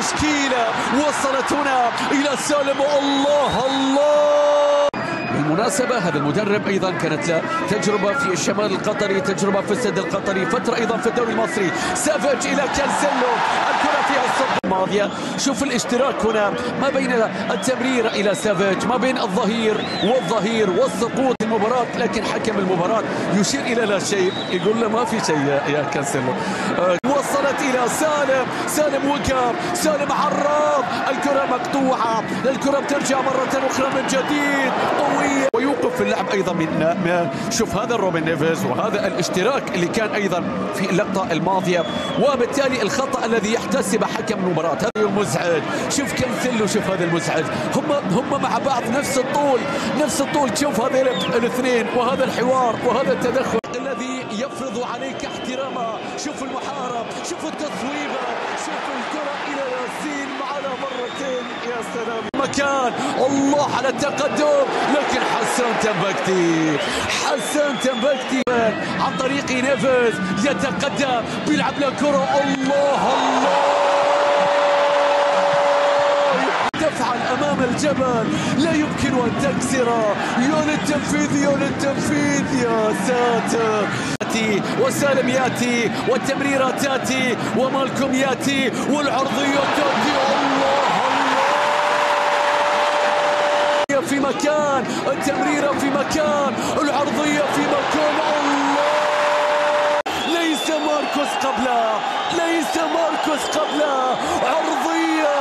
تشكيلة وصلت هنا إلى سالم. الله الله. بالمناسبة هذا المدرب أيضا كانت له تجربة في الشمال القطري، تجربة في السد القطري، فترة أيضا في الدوري المصري. سافيتش إلى كانسيلو، الكرة فيها الصد الماضية. شوف الاشتراك هنا ما بين التمرير إلى سافيتش، ما بين الظهير والسقوط المباراة، لكن حكم المباراة يشير إلى لا شيء، يقول له ما في شيء يا كانسيلو. وصلت إلى سالم وقف، سالم عراض، الكرة مقطوعة، الكرة بترجع مرة أخرى من جديد قوية ويوقف في اللعب أيضا من شوف هذا روبن نيفيز، وهذا الاشتراك اللي كان أيضا في اللقطة الماضية، وبالتالي الخطأ الذي يحتسب حكم المباراة. هذا مزعج. شوف كانسيلو، شوف هذا المزعج، هم مع بعض نفس الطول. شوف هذول الاثنين وهذا الحوار وهذا التدخل الذي يفرض عليك احترامه. شوف المحارب، شوف التصويبه، شوف الكرة إلى ياسين على مرتين. يا سلام مكان. الله على التقدم، لكن حسان تنبكتي عن طريق نيفيز يتقدم، بيلعب له كرة. الله تفعل أمام الجبل، لا يمكن أن تكسره. يا للتنفيذ يا ساتر. وسالم ياتي، والتمريرة تاتي، ومالكم ياتي، والعرضية تاتي. الله في مكان، التمريرة في مكان، العرضية في مكان. الله ليس ماركوس قبله، عرضية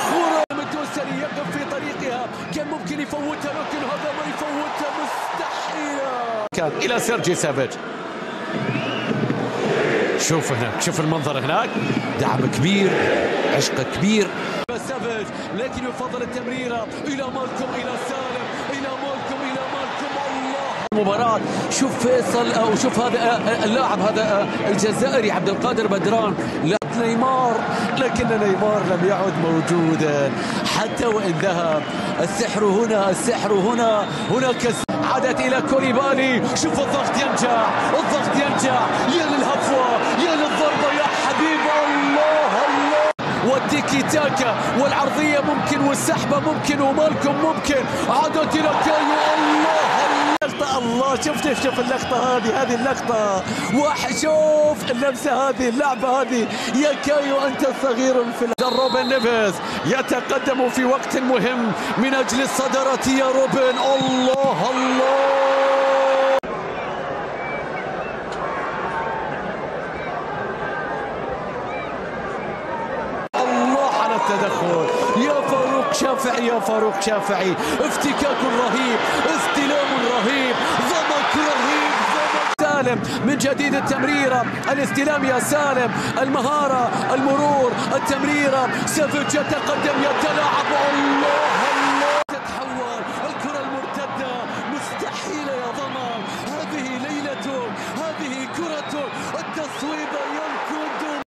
خرافية. الدوسري يقف في طريقها، كان ممكن يفوتها، لكن هذا ما يفوتها، مستحيلة. كان إلى سيرجي سافيتش. شوف هناك، شوف المنظر هناك، دعم كبير، عشق كبير. سافيتش لكن يفضل التمريرة إلى مالكم، إلى سالم، إلى مالكم. الله المباراة. شوف فيصل، وشوف هذا اللاعب هذا الجزائري عبد القادر بدران، لاعب نيمار، لكن نيمار لم يعد موجودا حتى وإن ذهب. السحر هنا هناك عادت إلى كوليبالي. شوف الضغط ينجح، يا للهفوة، يا للضربة يا حبيب. الله والتيكي تاكا والعرضية ممكن، والسحبة ممكن، ومالكم ممكن. عادت إلى كايو. الله شوف اللقطة هذه اللقطة. شوف اللمسة هذه، اللعبة هذه. يا كايو أنت صغير في روبن نيفيز يتقدم في وقت مهم من أجل الصدارة يا روبن. الله على التدخل يا فاروق شافعي. افتكاك رهيب، استلام رهيب، ضمك رهيب. سالم من جديد، التمريرة، الاستلام يا سالم، المهارة، المرور، التمريرة. سافيتش يتقدم، يتلاعب. الله تتحول الكرة المرتدة، مستحيلة يا ضمان. هذه ليلته، هذه كرته، التصويبة ينكد.